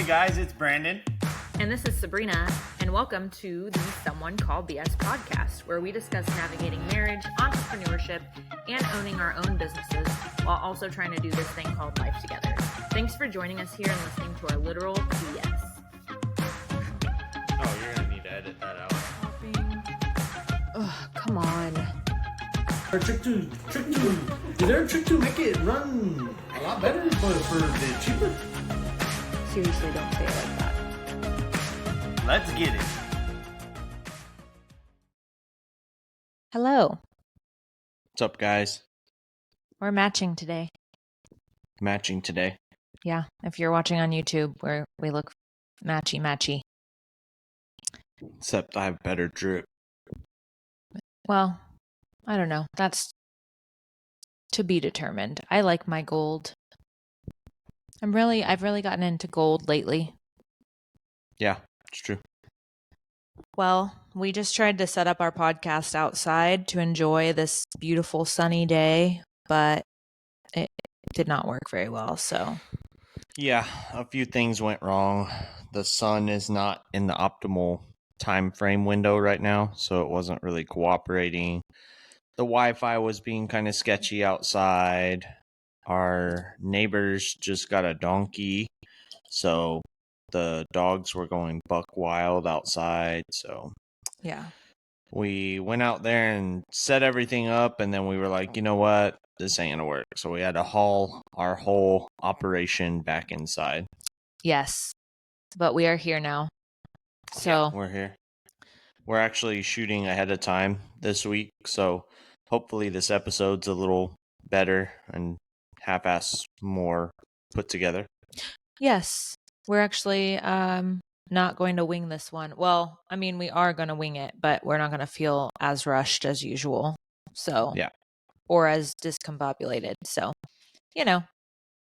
guys, it's Brandon. And this is Sabrina, and welcome to the Someone Called BS podcast, where we discuss navigating marriage, entrepreneurship, and owning our own businesses while also trying to do this thing called life together. Thanks for joining us here and listening to our literal BS. Oh, you're gonna need to edit that out. Ugh, come on. Trick two. Did their Trick 2 make it run a lot better, but for the cheaper? Seriously, don't say it like that. Let's get it. Hello. What's up, guys? We're matching today. Matching today. Yeah, if you're watching on YouTube, we look matchy. Except I have better drip. Well, I don't know. That's to be determined. I like my gold. I've really gotten into gold lately. Yeah, it's true. Well, we just tried to set up our podcast outside to enjoy this beautiful sunny day, but it did not work very well, so. Yeah, a few things went wrong. The sun is not in the optimal time frame window right now, so it wasn't really cooperating. The Wi-Fi was being kind of sketchy outside. Our neighbors just got a donkey, so the dogs were going buck wild outside. So Yeah. we went out there and set everything up, and then we were like, you know what? This ain't gonna work. So we had to haul our whole operation back inside. Yes, but we are here now. So, We're here. We're actually shooting ahead of time this week, so hopefully this episode's a little better and half-ass more put together. yes, we're actually not going to wing this one. Well, I mean, we are going to wing it, but we're not going to feel as rushed as usual. So, Yeah. Or as discombobulated. So,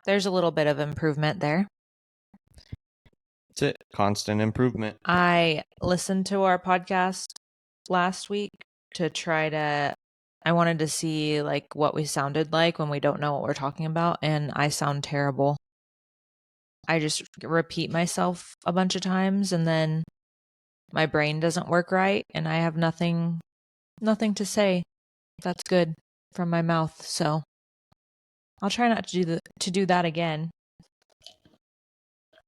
there's a little bit of improvement there. That's it. Constant improvement. I listened to our podcast last week I wanted to see like what we sounded like when we don't know what we're talking about, and I sound terrible. I just repeat myself a bunch of times and then my brain doesn't work right and I have nothing to say that's good from my mouth. So I'll try not to do that again.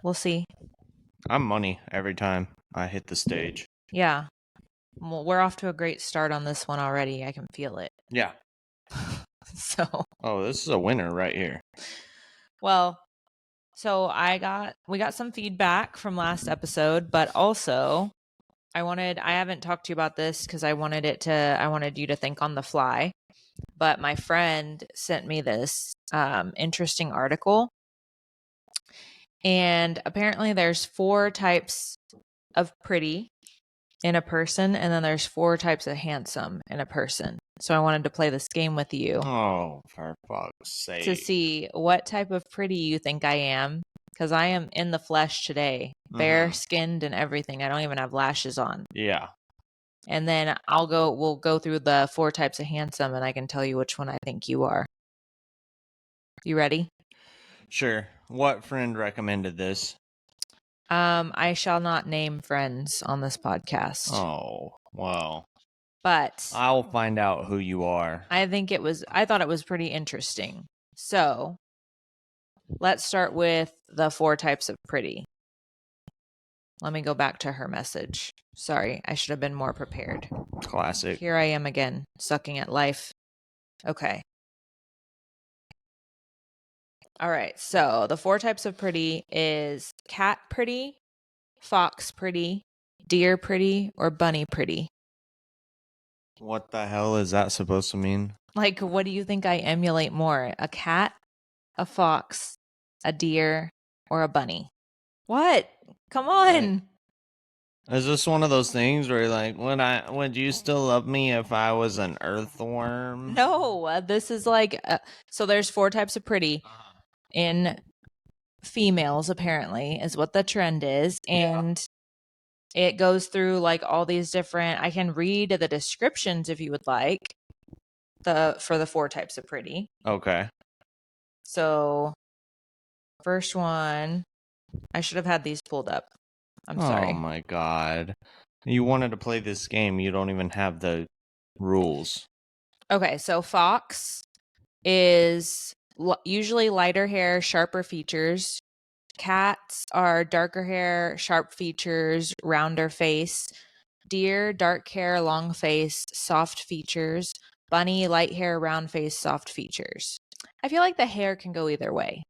We'll see. I'm money every time I hit the stage. Yeah. Well, we're off to a great start on this one already. I can feel it. Yeah. So. Oh, this is a winner right here. Well, so we got some feedback from last episode, but also I haven't talked to you about this because I wanted you to think on the fly, but my friend sent me this interesting article, and apparently there's 4 types of pretty in a person, and then there's 4 types of handsome in a person. So I wanted to play this game with you. Oh, for fuck's sake. To see what type of pretty you think I am, because I am in the flesh today, bare skinned and everything. I don't even have lashes on. Yeah. And then we'll go through the 4 types of handsome, and I can tell you which one I think you are. You ready? Sure. What friend recommended this? I shall not name friends on this podcast. Oh, well. But I'll find out who you are. I thought it was pretty interesting. So let's start with the 4 types of pretty. Let me go back to her message. Sorry, I should have been more prepared. Classic. Here I am again, sucking at life. Okay. All right, so the 4 types of pretty is cat pretty, fox pretty, deer pretty, or bunny pretty. What the hell is that supposed to mean? Like, what do you think I emulate more? A cat, a fox, a deer, or a bunny? What? Come on. Is this one of those things where you're like, would you still love me if I was an earthworm? No, this is like, so there's 4 types of pretty in females, apparently, is what the trend is. And it goes through like all these different, I can read the descriptions if you would like, for the 4 types of pretty. Okay. So first one, I should have had these pulled up. I'm Oh sorry. my god. You wanted to play this game, you don't even have the rules. Okay, so fox is usually lighter hair, sharper features. Cats are darker hair, sharp features, rounder face. Deer, dark hair, long face, soft features. Bunny, light hair, round face, soft features. I feel like the hair can go either way.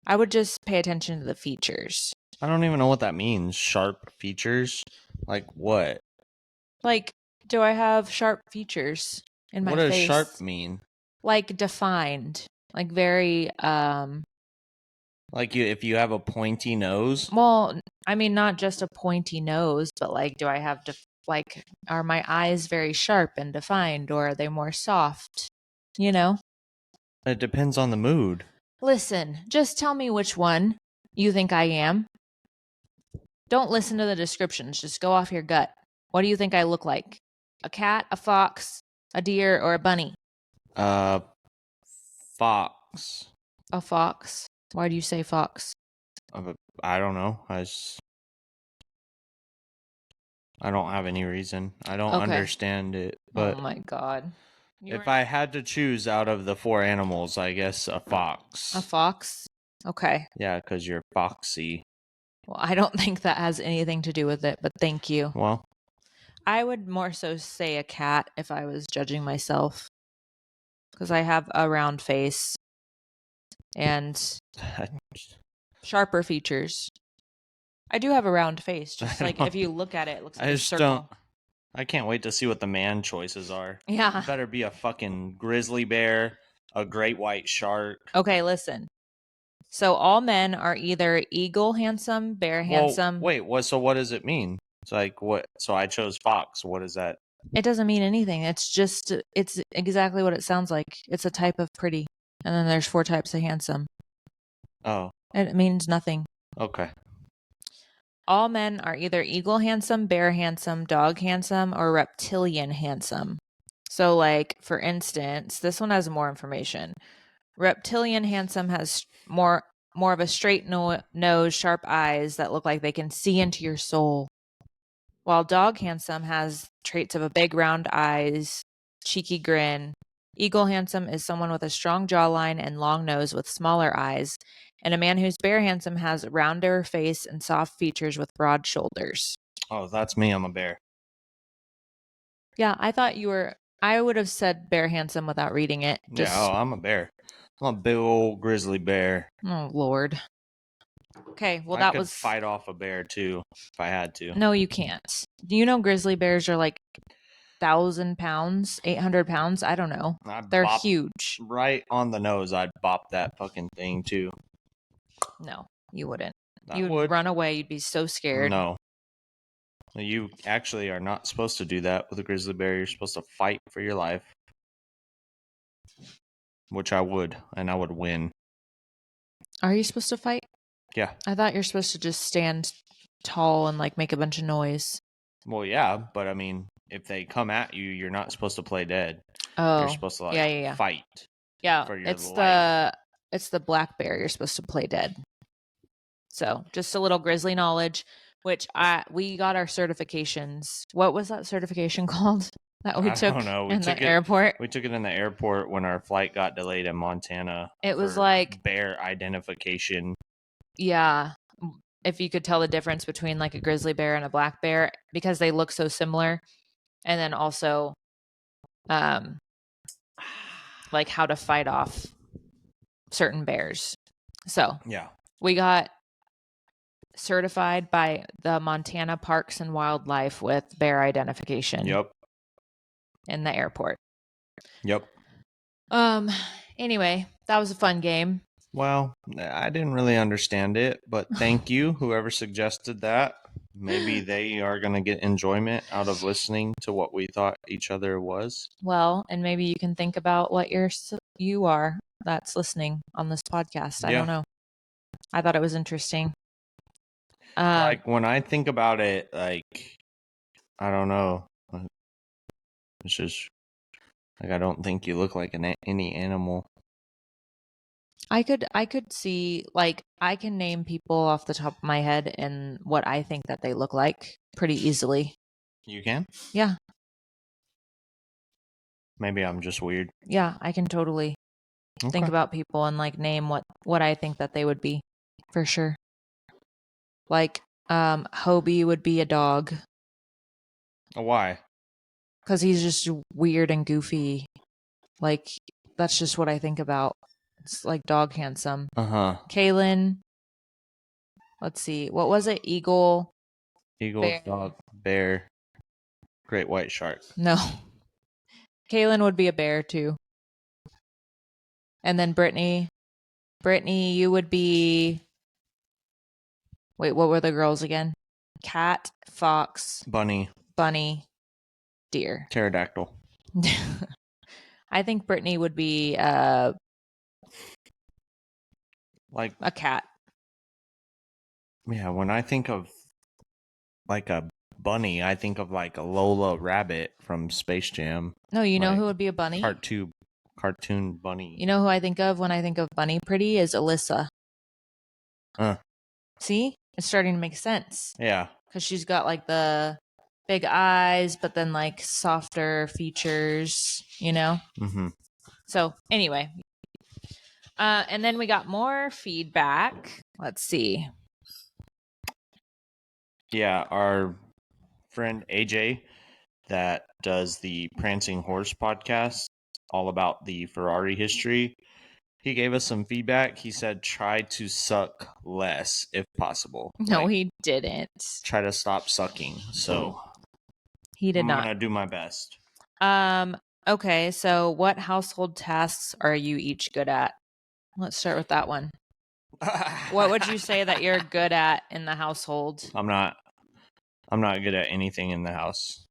I would just pay attention to the features. I don't even know what that means. Sharp features? Like what? Like, do I have sharp features in my What does face? sharp mean? Like defined, like very Like if you have a pointy nose? well, I mean not just a pointy nose, but like do I have like are my eyes very sharp and defined or are they more soft? You know? It depends on the mood. Listen, just tell me which one you think I am. Don't listen to the descriptions, just go off your gut. What do you think I look like? A cat, a fox, a deer, or a bunny? Fox. A fox. Why do you say fox? I don't know. I don't have any reason. I don't Okay. understand it. But oh my god. if I had to choose out of the 4 animals, I guess a fox. A fox? Okay. Yeah, because you're foxy. Well, I don't think that has anything to do with it, but thank you. Well, I would more so say a cat if I was judging myself. Because I have a round face and sharper features. I do have a round face. Just like if you look at it, it looks like I a just circle. don't. I can't wait to see what the man choices are. Yeah. It better be a fucking grizzly bear, a great white shark. Okay, listen. So all men are either eagle handsome, bear handsome. Wait, what? So what does it mean? It's like what? So I chose fox. What is that? It doesn't mean anything. It's exactly what it sounds like. It's a type of pretty. And then there's 4 types of handsome. Oh, It means nothing. okay. All men are either eagle handsome, bear handsome, dog handsome, or reptilian handsome. So, like, for instance, this one has more information. Reptilian handsome has more of a straight nose, sharp eyes that look like they can see into your soul. While dog handsome has traits of a big round eyes, cheeky grin. Eagle handsome is someone with a strong jawline and long nose with smaller eyes. And a man who's bear handsome has a rounder face and soft features with broad shoulders. Oh, that's me. I'm a bear. Yeah, I thought you were. I would have said bear handsome without reading it. Yeah, I'm a bear. I'm a big old grizzly bear. Oh, Lord. Okay, well, I that could was. fight off a bear too if I had to. No, you can't. Do you know grizzly bears are like 1,000 pounds, 800 pounds? I don't know. They're huge. Right on the nose, I'd bop that fucking thing too. No, you wouldn't. I You'd would. run away. You'd be so scared. No. You actually are not supposed to do that with a grizzly bear. You're supposed to fight for your life. Which I would, and I would win. Are you supposed to fight? Yeah. I thought you're supposed to just stand tall and like make a bunch of noise. Well, yeah, but I mean, if they come at you, you're not supposed to play dead. Oh, You're supposed to yeah. fight. Yeah, for your it's the black bear. You're supposed to play dead. So just a little grizzly knowledge, which we got our certifications. What was that certification called that we took don't know. in the airport? We took it in the airport when our flight got delayed in Montana. It was for like bear identification. Yeah, if you could tell the difference between like a grizzly bear and a black bear because they look so similar, and then also, like how to fight off certain bears. So Yeah. we got certified by the Montana Parks and Wildlife with bear identification. Yep. In the airport. Yep. Anyway, that was a fun game. Well, I didn't really understand it, but thank you, whoever suggested that. Maybe they are going to get enjoyment out of listening to what we thought each other was. Well, and maybe you can think about what you are that's listening on this podcast. I don't know. I thought it was interesting. Like when I think about it, like, I don't know. It's just like I don't think you look like any animal. I could see, like, I can name people off the top of my head and what I think that they look like pretty easily. You can? Yeah. Maybe I'm just weird. Yeah, I can totally think Okay. about people and like name what I think that they would be for sure. Like Hobie would be a dog Why? cuz he's just weird and goofy. Like that's just what I think about. It's like dog handsome. Uh-huh. Kaylin, let's see. What was it? Eagle, Eagle, bear. dog, bear, great white shark. No. Kaylin would be a bear too. And then Brittany, you would be wait, what were the girls again? Cat, fox, Bunny, bunny, deer. pterodactyl. I think Brittany would be Like, a cat. yeah, when I think of like a bunny, I think of like a Lola Rabbit from Space Jam. No, you know Like, who would be a bunny? Cartoon bunny. You know who I think of when I think of bunny pretty is Alyssa. See? It's starting to make sense. Yeah. Because she's got like the big eyes, but then like softer features, you know? Mm-hmm. So, anyway. And then we got more feedback. Let's see. Yeah, our friend AJ that does the Prancing Horse podcast, all about the Ferrari history. He gave us some feedback. He said try to suck less if possible. No, Like, he didn't. try to stop sucking. So He did I'm not. gonna do my best. Okay, so what household tasks are you each good at? Let's start with that one. What would you say that you're good at in the household? I'm not good at anything in the house.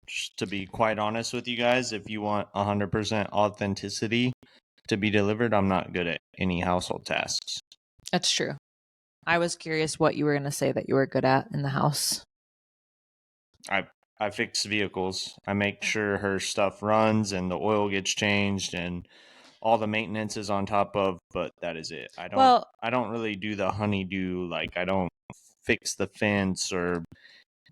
Just to be quite honest with you guys, if you want 100% authenticity to be delivered, I'm not good at any household tasks. That's true. I was curious what you were going to say that you were good at in the house. I fix vehicles. I make sure her stuff runs and the oil gets changed and all the maintenance is on top of, but that is it. I don't really do the honeydew, like I don't fix the fence or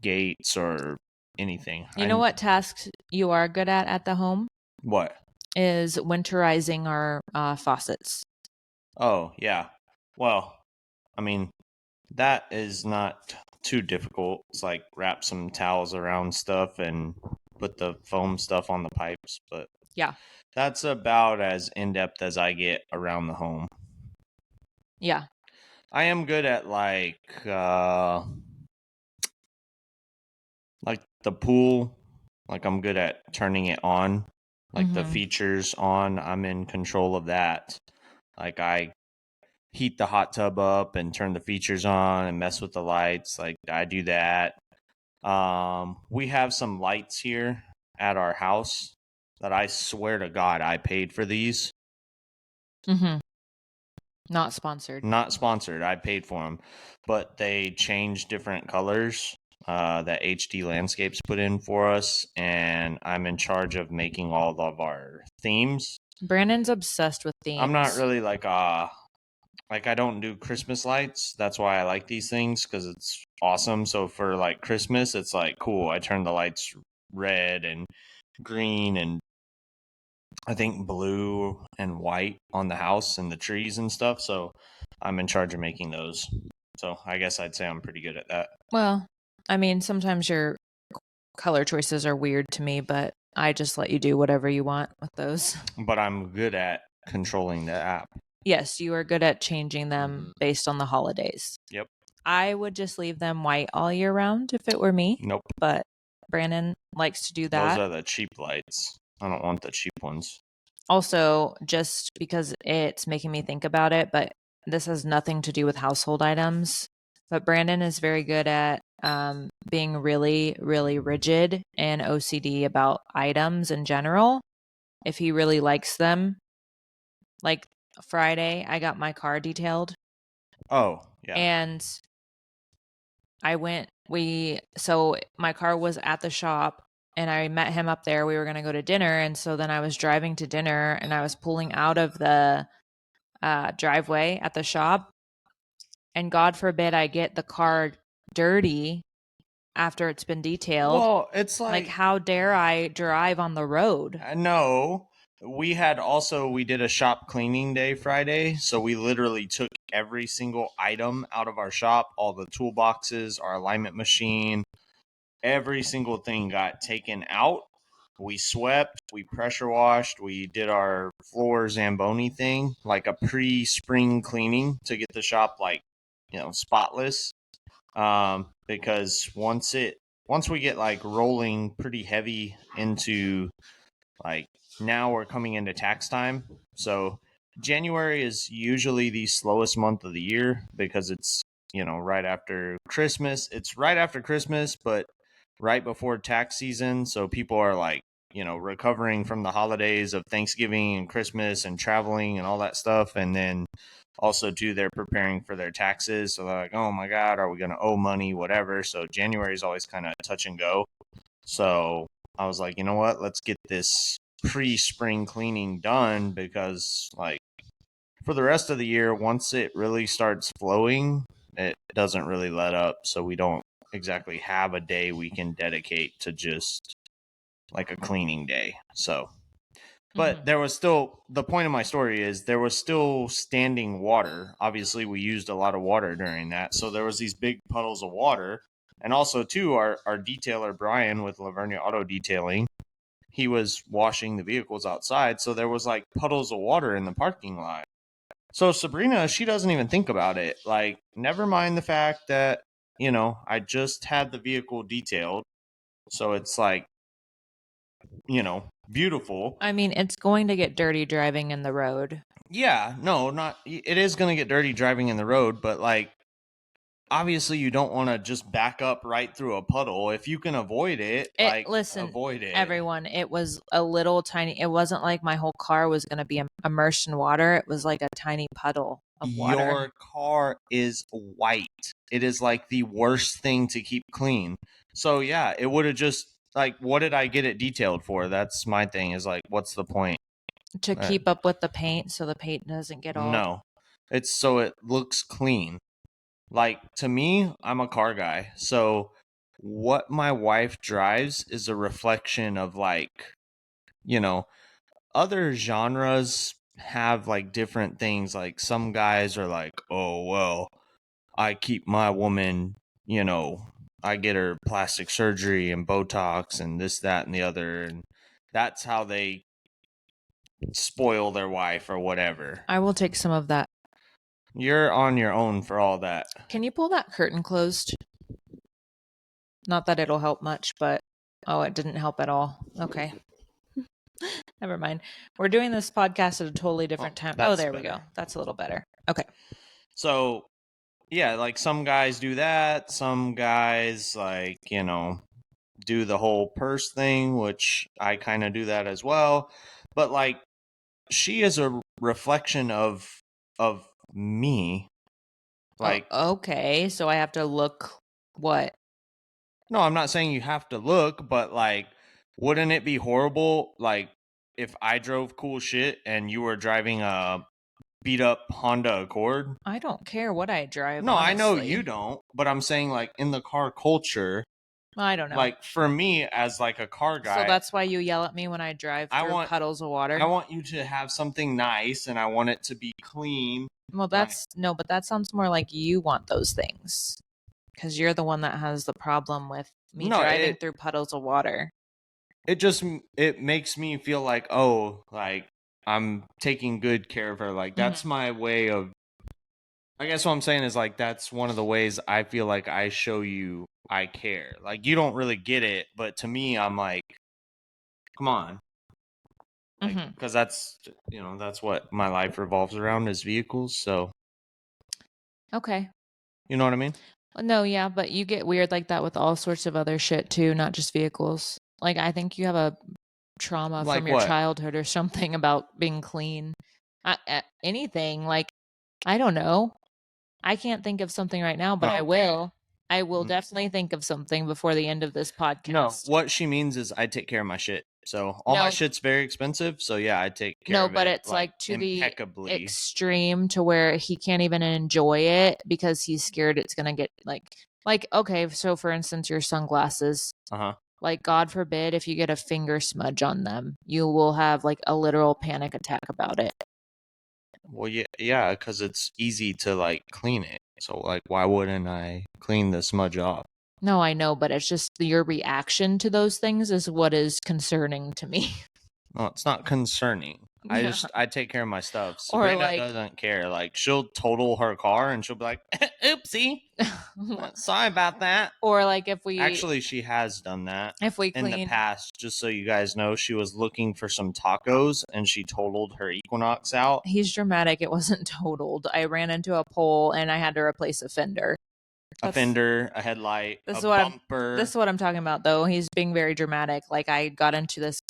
gates or anything. You know what tasks you are good at the home? What? Is winterizing our faucets. Oh, yeah. Well, I mean, that is not too difficult. It's like wrap some towels around stuff and put the foam stuff on the pipes, but yeah, that's about as in-depth as I get around the home. Yeah. I am good at like the pool. Like I'm good at turning it on. Like the features on, I'm in control of that. Like I heat the hot tub up and turn the features on and mess with the lights. Like I do that. We have some lights here at our house that I swear to God I paid for these. Not sponsored. Not sponsored. I paid for them, but they change different colors that HD Landscapes put in for us, and I'm in charge of making all of our themes. Brandon's obsessed with themes. I'm not really like I don't do Christmas lights. That's why I like these things, because it's awesome. So for like Christmas, it's like cool. I turn the lights red and green and I think blue and white on the house and the trees and stuff. So I'm in charge of making those. So I guess I'd say I'm pretty good at that. Well, I mean, sometimes your color choices are weird to me, but I just let you do whatever you want with those. But I'm good at controlling the app. Yes, you are good at changing them based on the holidays. Yep. I would just leave them white all year round if it were me. Nope. But Brandon likes to do that. Those are the cheap lights. I don't want the cheap ones. Also, just because it's making me think about it, but this has nothing to do with household items. But Brandon is very good at being really, really rigid and OCD about items in general. If he really likes them. Like Friday, I got my car detailed. Oh, yeah. And so my car was at the shop and I met him up there. We were going to go to dinner. And so then I was driving to dinner and I was pulling out of the driveway at the shop, and God forbid I get the car dirty after it's been detailed. Well, it's like how dare I drive on the road? No, we did a shop cleaning day Friday, so we literally took every single item out of our shop, all the toolboxes, our alignment machine, every single thing got taken out. We swept, we pressure washed, we did our floor Zamboni thing, like a pre-spring cleaning to get the shop spotless. Because once we get like rolling pretty heavy into like now we're coming into tax time. So January is usually the slowest month of the year because it's, right after Christmas. It's right after Christmas, but right before tax season. So people are like, recovering from the holidays of Thanksgiving and Christmas and traveling and all that stuff. And then also, too, they're preparing for their taxes. So they're like, oh my God, are we going to owe money, whatever. So January is always kind of touch and go. So I was like, you know what? Let's get this pre-spring cleaning done because, like, for the rest of the year, once it really starts flowing, it doesn't really let up. So we don't exactly have a day we can dedicate to just like a cleaning day. So, but there was still, the point of my story is there was still standing water. Obviously, we used a lot of water during that. So there was these big puddles of water. And also, too, our detailer, Brian, with Lavernia Auto Detailing, he was washing the vehicles outside. So there was like puddles of water in the parking lot. So Sabrina, she doesn't even think about it. Like, never mind the fact that, I just had the vehicle detailed. So it's like, beautiful. I mean, it's going to get dirty driving in the road. Yeah, no, it is going to get dirty driving in the road, but like, obviously you don't want to just back up right through a puddle. If you can avoid it, listen, avoid it. Everyone, it was a little tiny. It wasn't like my whole car was going to be immersed in water. It was like a tiny puddle of water. Your car is white. It is like the worst thing to keep clean. So yeah, it would have just like, what did I get it detailed for? That's my thing, is like, what's the point? To keep up with the paint so the paint doesn't get all... No, it's so it looks clean. Like, to me, I'm a car guy. So what my wife drives is a reflection of like, other genres have like different things. Like some guys are like, oh, well, I keep my woman, I get her plastic surgery and Botox and this, that, and the other. And that's how they spoil their wife or whatever. I will take some of that. You're on your own for all that. Can you pull that curtain closed? Not that it'll help much, but... Oh, it didn't help at all. Okay. Never mind. We're doing this podcast at a totally different time. Oh, there we go. That's a little better. Okay. So, yeah, like some guys do that. Some guys, like, do the whole purse thing, which I kind of do that as well. But, like, she is a reflection of me. Like, okay, so I have to look what? No, I'm not saying you have to look, but like, wouldn't it be horrible, like, if I drove cool shit and you were driving a beat up Honda Accord? I don't care what I drive. No, honestly. I know you don't, but I'm saying, like, in the car culture, I don't know. like, for me as like a car guy, so that's why you yell at me when I drive through puddles of water. I want you to have something nice, and I want it to be clean. Well, but that sounds more like you want those things, because you're the one that has the problem with me driving through puddles of water. It makes me feel like, oh, like, I'm taking good care of her. Like, that's my way of, I guess what I'm saying is, like, that's one of the ways I feel like I show you I care. Like, you don't really get it, but to me, I'm like, come on. Like, because that's what my life revolves around, is vehicles. So, okay. You know what I mean? No, yeah, but you get weird like that with all sorts of other shit too, not just vehicles. Like, I think you have a trauma from your childhood or something about being clean. Anything, like, I don't know. I can't think of something right now, but I will. I will definitely think of something before the end of this podcast. No, what she means is I take care of my shit. So all my No. shit's very expensive. So yeah, I take care No, of but it it's like to the impeccably. extreme to where he can't even enjoy it because he's scared it's gonna get like okay, so for instance, your sunglasses. Uh-huh. Like, God forbid, if you get a finger smudge on them, you will have like a literal panic attack about it. Well, yeah, because it's easy to like clean it. So like, why wouldn't I clean the smudge off? No, I know, but it's just your reaction to those things is what is concerning to me. No, it's not concerning. Yeah. I take care of my stuff. Or Sabrina like, doesn't care. Like she'll total her car and she'll be like, "Oopsie, sorry about that." or like if we Actually, she has done that in the clean, past. Just so you guys know, she was looking for some tacos and she totaled her Equinox out. he's dramatic. It wasn't totaled. I ran into a pole and I had to replace a fender. A fender, a headlight, This a is what bumper. this is what I'm talking about, though. He's being very dramatic. Like I got into this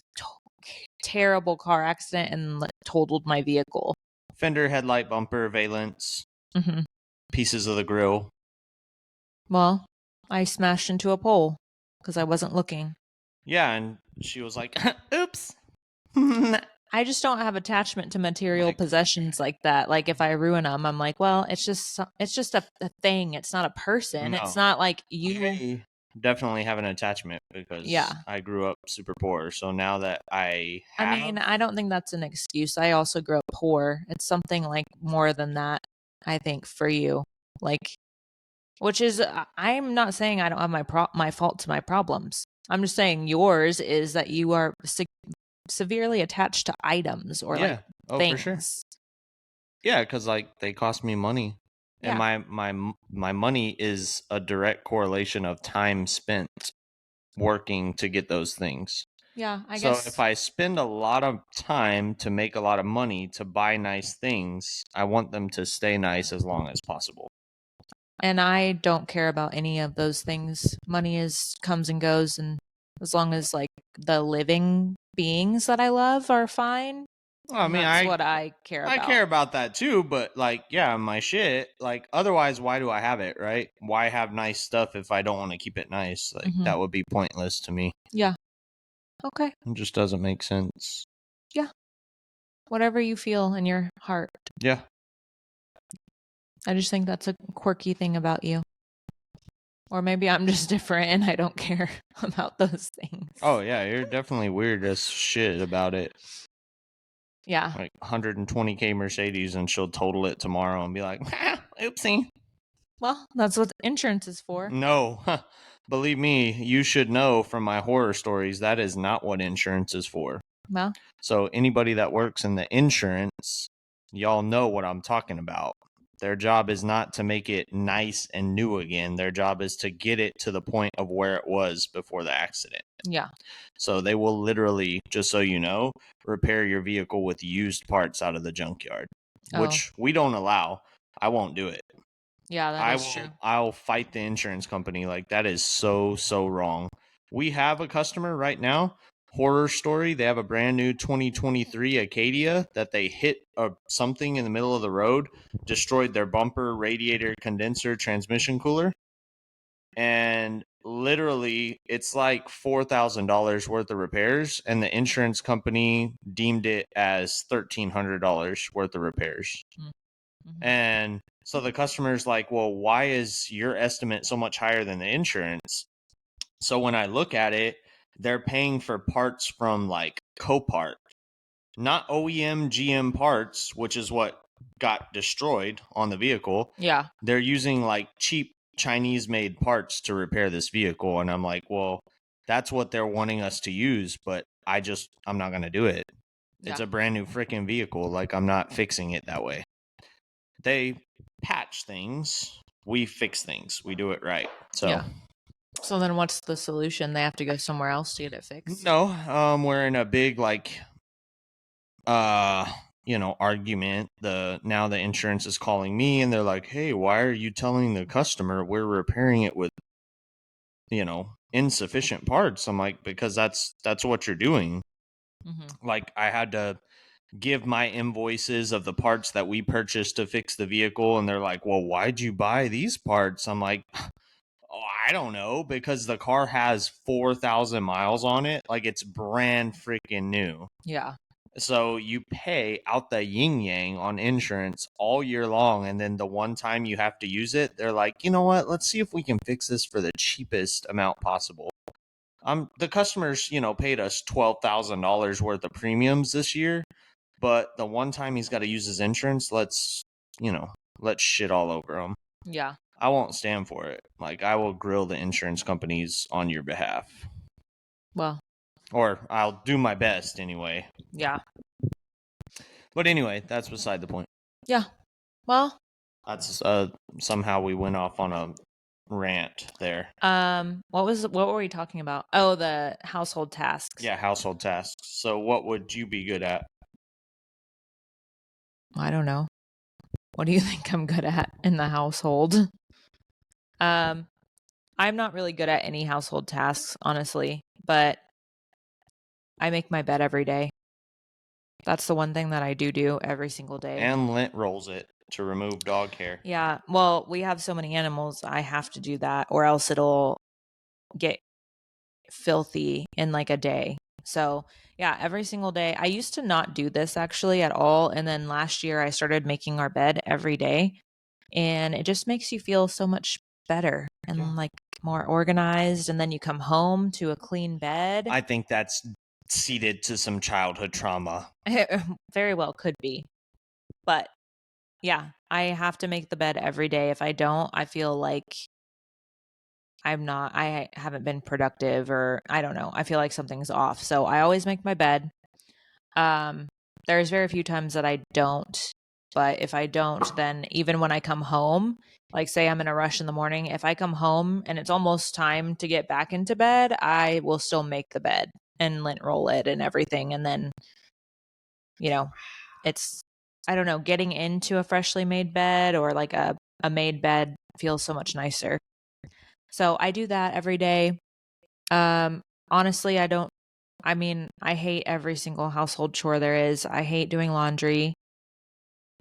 terrible car accident and totaled my vehicle. Fender, headlight, bumper, valence, Mm-hmm. pieces of the grill. Well, I smashed into a pole because I wasn't looking. Yeah, and she was like, "Oops." I just don't have attachment to material Like- possessions like that. Like if I ruin them, I'm like, well, it's just a thing. It's not a person. No. It's not like you. I definitely have an attachment because Yeah. I grew up super poor. So now that I have, I mean, I don't think that's an excuse. I also grew up poor. It's something like more than that, I think, for you. Like, which is, I'm not saying I don't have my fault to my problems. I'm just saying yours is that you are severely attached to items or yeah, like oh things. for sure, yeah, because like they cost me money, and my money is a direct correlation of time spent working to get those things. Yeah, I So guess. if I spend a lot of time to make a lot of money to buy nice things, I want them to stay nice as long as possible. And I don't care about any of those things. Money comes and goes, and as long as like the living beings that I love are fine, Well, I mean, that's what I care about. I care about that too, but like, yeah, my shit. Like, otherwise, why do I have it, right? Why have nice stuff if I don't want to keep it nice? Like, that would be pointless to me. Yeah. Okay. It just doesn't make sense. Yeah. Whatever you feel in your heart. Yeah. I just think that's a quirky thing about you. Or maybe I'm just different and I don't care about those things. Oh, yeah, you're definitely weird as shit about it. Yeah. Like 120K Mercedes, and she'll total it tomorrow and be like, oopsie. Well, that's what insurance is for. No. Believe me, you should know from my horror stories, that is not what insurance is for. Well. So anybody that works in the insurance, y'all know what I'm talking about. Their job is not to make it nice and new again. Their job is to get it to the point of where it was before the accident. Yeah. So they will literally, just so you know, repair your vehicle with used parts out of the junkyard, which we don't allow. I won't do it. Yeah, that is true. I'll fight the insurance company. Like, that is so wrong. We have a customer right now, horror story. They have a brand new 2023 Acadia that they hit something in the middle of the road, destroyed their bumper, radiator, condenser, transmission cooler. And literally, it's like $4,000 worth of repairs, and the insurance company deemed it as $1,300 worth of repairs. Mm-hmm. And so the customer's like, well, why is your estimate so much higher than the insurance? So when I look at it, they're paying for parts from like Copart, not OEM GM parts, which is what got destroyed on the vehicle. Yeah. They're using like cheap Chinese made parts to repair this vehicle. And I'm like, well, that's what they're wanting us to use, but I'm not going to do it. Yeah. It's a brand new freaking vehicle. Like, I'm not fixing it that way. They patch things. We fix things. We do it right. So, yeah. So then what's the solution? They have to go somewhere else to get it fixed? No, we're in a big, like, argument. Now the insurance is calling me and they're like, hey, why are you telling the customer we're repairing it with, insufficient parts? I'm like, because that's what you're doing. Mm-hmm. Like, I had to give my invoices of the parts that we purchased to fix the vehicle, and they're like, well, why'd you buy these parts? I'm like, Oh, I don't know, because the car has 4,000 miles on it. Like, it's brand freaking new. Yeah. So you pay out the yin yang on insurance all year long, and then the one time you have to use it, they're like, you know what? Let's see if we can fix this for the cheapest amount possible. The customers, paid us $12,000 worth of premiums this year, but the one time he's got to use his insurance, let's shit all over him. Yeah. I won't stand for it. Like, I will grill the insurance companies on your behalf. Well, Or I'll do my best anyway. yeah. But anyway, that's beside the point. Yeah. Well, That's somehow we went off on a rant there. what were we talking about? Oh, the household tasks. Yeah, household tasks. So what would you be good at? I don't know. What do you think I'm good at in the household? I'm not really good at any household tasks, honestly, but I make my bed every day. That's the one thing that I do every single day. And lint rolls it to remove dog hair. Yeah. Well, we have so many animals, I have to do that, or else it'll get filthy in like a day. So, yeah, every single day. I used to not do this actually at all. And then last year I started making our bed every day. And it just makes you feel so much better and like more organized. And then you come home to a clean bed. I think that's seeded to some childhood trauma. It very well could be. But yeah, I have to make the bed every day. If I don't, I feel like I haven't been productive, or I don't know. I feel like something's off. So I always make my bed. There's very few times that I don't. But if I don't, then even when I come home, like say I'm in a rush in the morning, if I come home and it's almost time to get back into bed, I will still make the bed and lint roll it and everything. And then, it's, I don't know, getting into a freshly made bed or like a made bed feels so much nicer. So I do that every day. Honestly, I hate every single household chore there is. I hate doing laundry.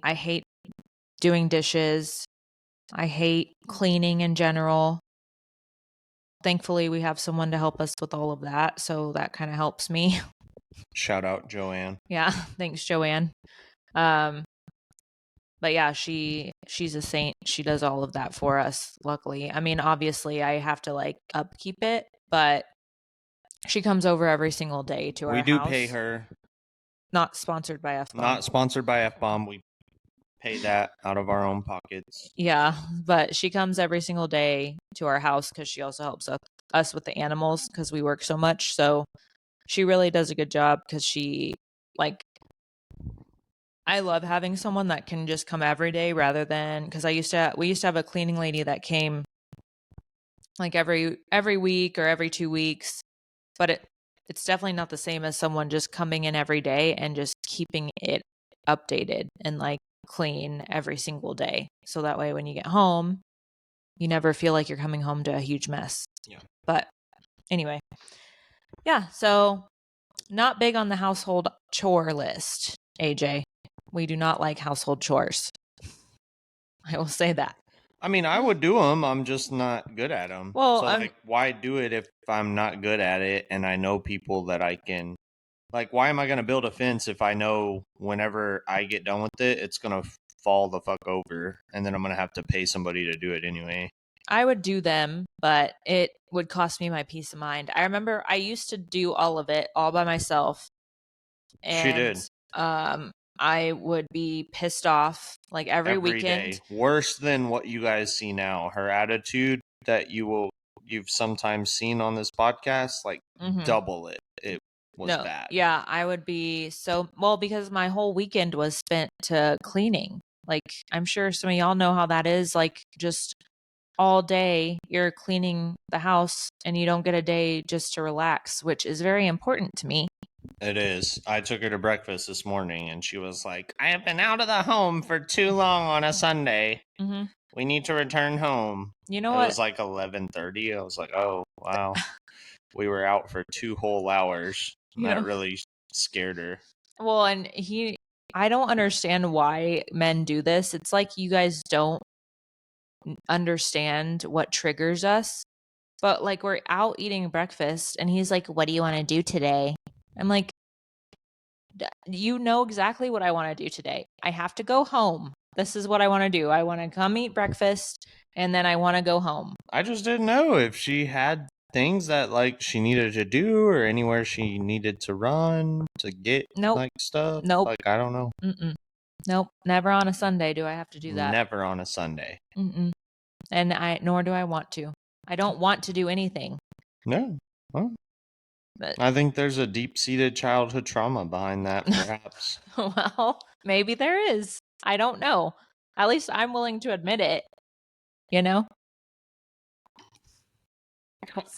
I hate doing dishes. I hate cleaning in general. Thankfully, we have someone to help us with all of that, so that kind of helps me. Shout out Joanne. Yeah, thanks, Joanne. But yeah, she's a saint. She does all of that for us, luckily. I mean, obviously, I have to like upkeep it, but she comes over every single day to our house. We do pay her. Not sponsored by F-Bomb. Not sponsored by F-Bomb. We pay that out of our own pockets. Yeah, but she comes every single day to our house because she also helps us with the animals because we work so much. So she really does a good job because I love having someone that can just come every day rather than, because we used to have a cleaning lady that came like every week or every 2 weeks, but it's definitely not the same as someone just coming in every day and just keeping it updated and like clean every single day. So that way when you get home, you never feel like you're coming home to a huge mess. Yeah. But anyway, yeah, so not big on the household chore list, AJ. We do not like household chores. I will say that. I mean, I would do them. I'm just not good at them. Well, so why do it if I'm not good at it and I know people that I can? Like, why am I going to build a fence if I know whenever I get done with it, it's going to fall the fuck over, and then I'm going to have to pay somebody to do it anyway? I would do them, but it would cost me my peace of mind. I remember I used to do all of it all by myself. And, she did. I would be pissed off like every weekend. Day. Worse than what you guys see now. Her attitude that you've sometimes seen on this podcast, like double it. It was bad. Yeah, I would be because my whole weekend was spent to cleaning. Like, I'm sure some of y'all know how that is. Like, just all day you're cleaning the house and you don't get a day just to relax, which is very important to me. It is. I took her to breakfast this morning and she was like, I have been out of the home for too long on a Sunday. Mm-hmm. We need to return home. You know what? It was like 11:30. I was like, oh, wow. We were out for 2 whole hours. That really scared her. Well, and I don't understand why men do this. It's like you guys don't understand what triggers us. But like we're out eating breakfast and he's like, "What do you want to do today?" I'm like, "You know exactly what I want to do today. I have to go home. This is what I want to do. I want to come eat breakfast and then I want to go home." I just didn't know if she had things that like she needed to do or anywhere she needed to run to get Nope. like stuff. Nope. Like I don't know. Mm-mm. Nope. Never on a Sunday do I have to do that. Never on a Sunday. Mm-mm. And nor do I want to. I don't want to do anything. No. Well, But I think there's a deep-seated childhood trauma behind that, perhaps. well, maybe there is. I don't know. At least I'm willing to admit it. You know?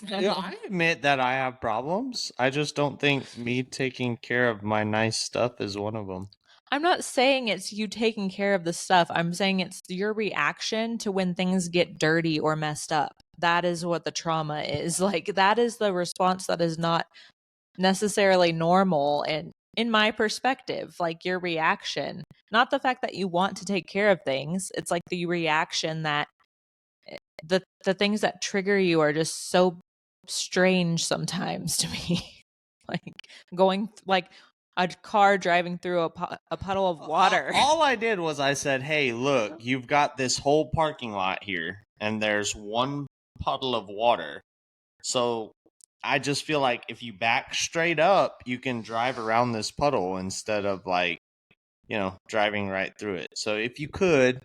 Yeah, I admit that I have problems. I just don't think me taking care of my nice stuff is one of them. I'm not saying it's you taking care of the stuff. I'm saying it's your reaction to when things get dirty or messed up. That is what the trauma is. Like that is the response that is not necessarily normal and in my perspective, like your reaction, not the fact that you want to take care of things. It's like the reaction that the things that trigger you are just so strange sometimes to me. Like going like a car driving through a puddle of water. All I did was I said, hey, look, you've got this whole parking lot here, and there's one puddle of water. So I just feel like if you back straight up, you can drive around this puddle instead of like, driving right through it. So if you could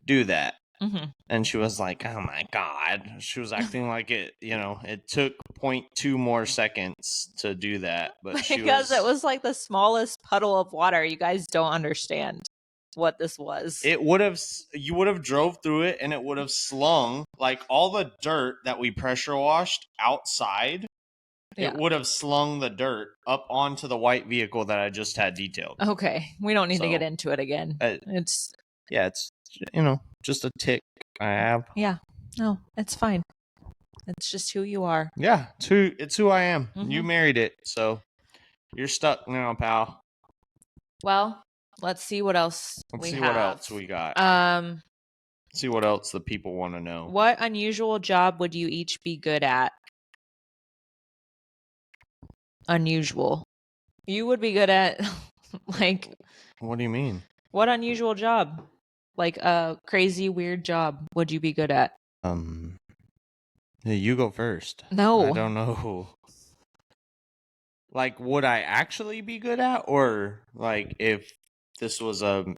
do that. Mm-hmm. And she was like, oh my God. She was acting like it took 0.2 more seconds to do that. But because it was like the smallest puddle of water. You guys don't understand what this was. You would have drove through it and it would have slung like all the dirt that we pressure washed outside. Yeah. It would have slung the dirt up onto the white vehicle that I just had detailed. Okay. We don't need to get into it again. It's just a tick I have. Yeah. No, it's fine. It's just who you are. Yeah, it's who I am. Mm-hmm. You married it, so you're stuck now, pal. Well, let's see what else Let's see what else we got. See what else the people want to know. What unusual job would you each be good at? Unusual. You would be good at like What do you mean? What unusual job? Like a crazy weird job would you be good at? Yeah, you go first. No. I don't know. Like, would I actually be good at, or like if this was a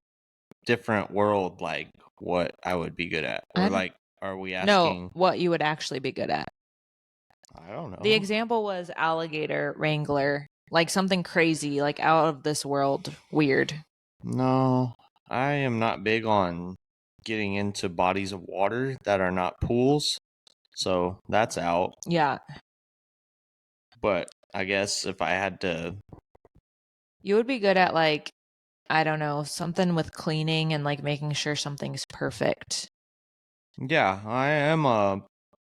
different world, like what I would be good at, or like, are we asking? No, what you would actually be good at? I don't know. The example was alligator wrangler, like something crazy, like out of this world, weird. No, I am not big on getting into bodies of water that are not pools, so that's out. Yeah. But I guess if I had to, you would be good at like, I don't know, something with cleaning and like making sure something's perfect. Yeah, I am a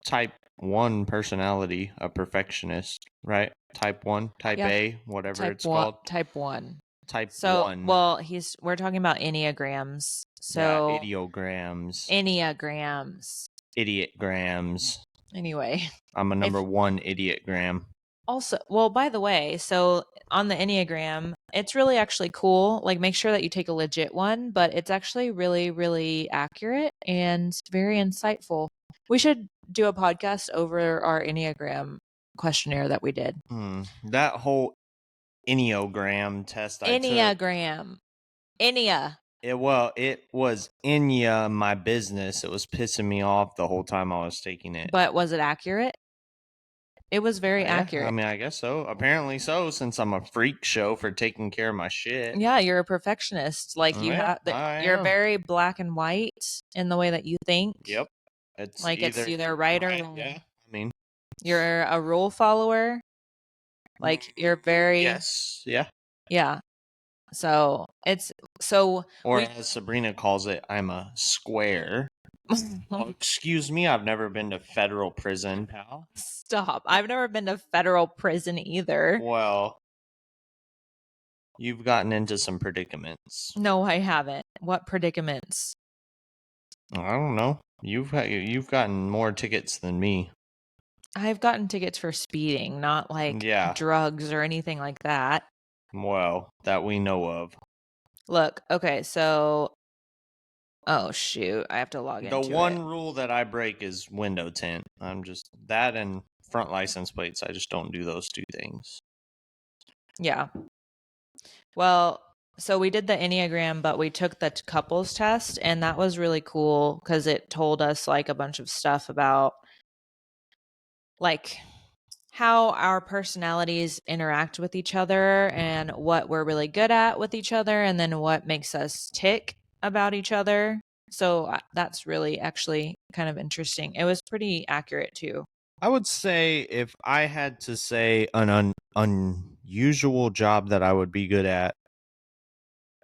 type 1 personality, a perfectionist, right? Type 1, type A, whatever it's called. Type 1. Type so, 1. Well, we're talking about enneagrams. So yeah, ideograms. Enneagrams. Idiotgrams. Anyway. I'm a number 1 idiotgram. Also, well, by the way, so on the Enneagram, it's really actually cool. Like, make sure that you take a legit one, but it's actually really, really accurate and very insightful. We should do a podcast over our Enneagram questionnaire that we did. That whole Enneagram test I Enneagram. Ennea. It was Enya, my business. It was pissing me off the whole time I was taking it. But was it accurate? It was very accurate. I mean, I guess so. Apparently so, since I'm a freak show for taking care of my shit. Yeah, you're a perfectionist. Like you're very black and white in the way that you think. Yep. It's either right or wrong. Yeah. I mean, you're a rule follower. Like you're very yes. Yeah. Yeah. So as Sabrina calls it, I'm a square. Oh, excuse me, I've never been to federal prison, pal. Stop. I've never been to federal prison either. Well, you've gotten into some predicaments. No, I haven't. What predicaments? I don't know. You've gotten more tickets than me. I've gotten tickets for speeding, not like Yeah. drugs or anything like that. Well, that we know of. Look, okay, so oh shoot, I have to log The into one it. rule that I break is window tint. I'm just that and front license plates. I just don't do those two things. Yeah. Well, so we did the Enneagram, but we took the couples test, and that was really cool because it told us like a bunch of stuff about like how our personalities interact with each other and what we're really good at with each other, and then what makes us tick about each other. So that's really actually kind of interesting. It was pretty accurate too. I would say if I had to say an unusual job that I would be good at,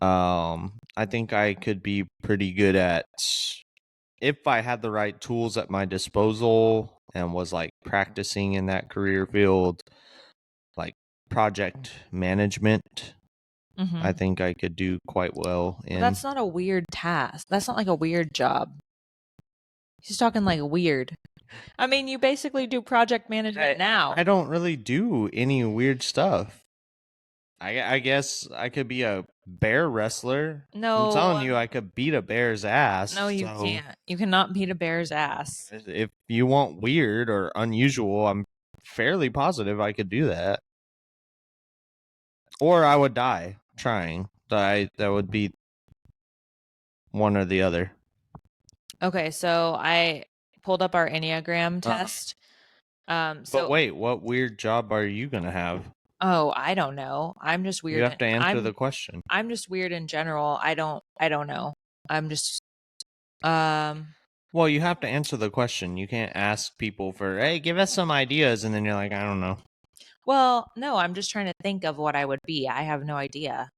I think I could be pretty good at, if I had the right tools at my disposal and was like practicing in that career field, like project management. Mm-hmm. I think I could do quite well But in. that's not a weird task. That's not like a weird job. He's talking like weird. I mean, you basically do project management now. I don't really do any weird stuff. I guess I could be a bear wrestler. No, I'm telling you, I could beat a bear's ass. no, you so can't. You cannot beat a bear's ass. If you want weird or unusual, I'm fairly positive I could do that. Or I would die trying. That would be one or the other. Okay, so I pulled up our Enneagram Uh-huh. test. But So wait, what weird job are you gonna have? oh, I don't know. I'm just weird. You have to answer the I'm question. I'm just weird in general. I don't know. I'm just um Well, you have to answer the question. You can't ask people for, hey, give us some ideas, and then you're like, I don't know. well, no, I'm just trying to think of what I would be. I have no idea.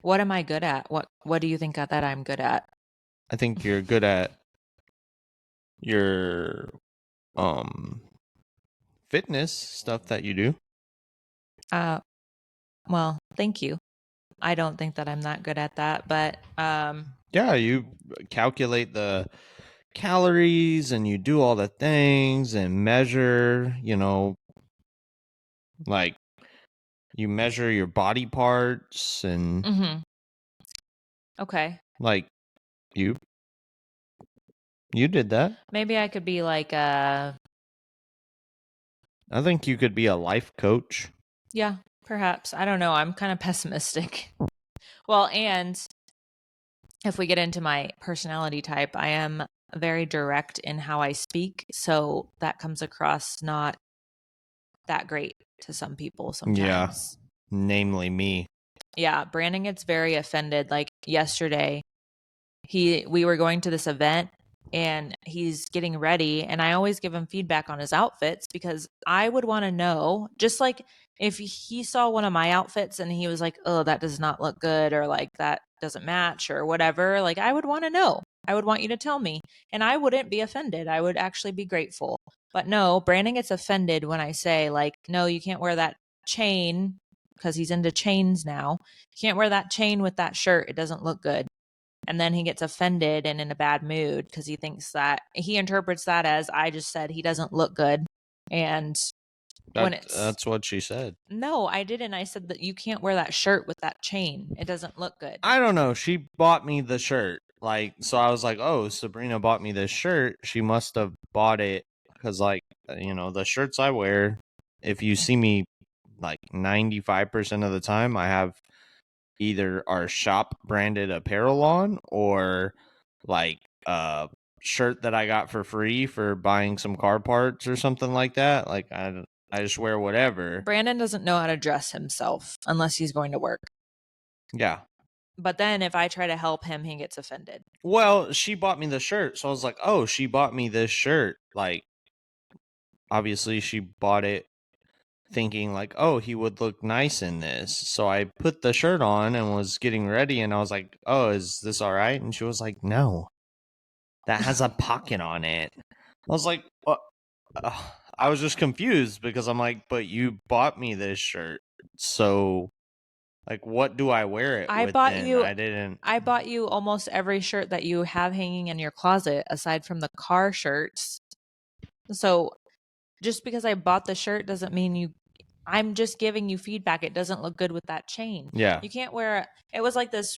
What am I good at? What do you think that I'm good at? I think you're good at your fitness stuff that you do. Well, thank you. I don't think that I'm that good at that, but Yeah, you calculate the calories and you do all the things and measure, like you measure your body parts and mhm. Okay. like you did that. Maybe I could be like I think you could be a life coach. yeah, perhaps. I don't know. I'm kind of pessimistic. Well, and if we get into my personality type, I am very direct in how I speak, so that comes across not that great to some people sometimes. Namely me. Yeah, Brandon gets very offended. Like yesterday, we were going to this event and he's getting ready, and I always give him feedback on his outfits because I would want to know, just like if he saw one of my outfits and he was like, "Oh, that does not look good," or like that doesn't match or whatever, like I would want to know. I would want you to tell me, and I wouldn't be offended. I would actually be grateful. But no, Brandon gets offended when I say like, "No, you can't wear that chain," because he's into chains now. You can't wear that chain with that shirt. It doesn't look good. And then he gets offended and in a bad mood because he thinks that he interprets that as I just said he doesn't look good. And when That's what she said. no, I didn't. I said that you can't wear that shirt with that chain. It doesn't look good. I don't know. She bought me the shirt. Like, so I was like, oh, Sabrina bought me this shirt. She must have bought it because, like, the shirts I wear, if you see me like 95% of the time, I have either our shop branded apparel on or like a shirt that I got for free for buying some car parts or something like that. Like, I just wear whatever. Brandon doesn't know how to dress himself unless he's going to work. Yeah. But then if I try to help him, he gets offended. Well, she bought me the shirt, so I was like, "Oh, she bought me this shirt." Like, obviously, she bought it thinking like, "Oh, he would look nice in this." So I put the shirt on and was getting ready, and I was like, "Oh, is this all right?" And she was like, "No, that has a pocket on it." I was like, "What?" I was just confused because I'm like, "But you bought me this shirt, so Like, what do I wear it I with bought then? you- I didn't. I bought you almost every shirt that you have hanging in your closet aside from the car shirts. So just because I bought the shirt doesn't mean I'm just giving you feedback. It doesn't look good with that chain. Yeah. You can't wear it was like this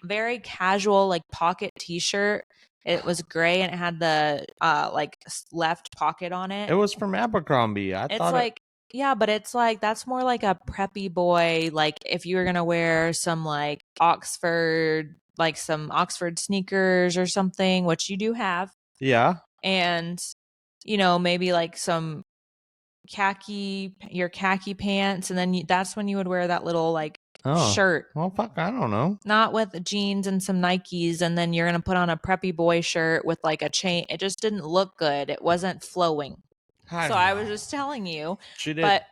very casual like pocket t-shirt. It was gray and it had the like left pocket on it. It was from Abercrombie. I It's thought like yeah, but it's like that's more like a preppy boy. Like if you were gonna wear some like some Oxford sneakers or something, which you do have, yeah. and maybe like some your khaki pants, and then that's when you would wear that little like Oh. shirt, Well, fuck, I don't know. not with jeans and some Nikes, and then you're gonna put on a preppy boy shirt with like a chain. It just didn't look good. It wasn't flowing. So I was just telling you. She did. But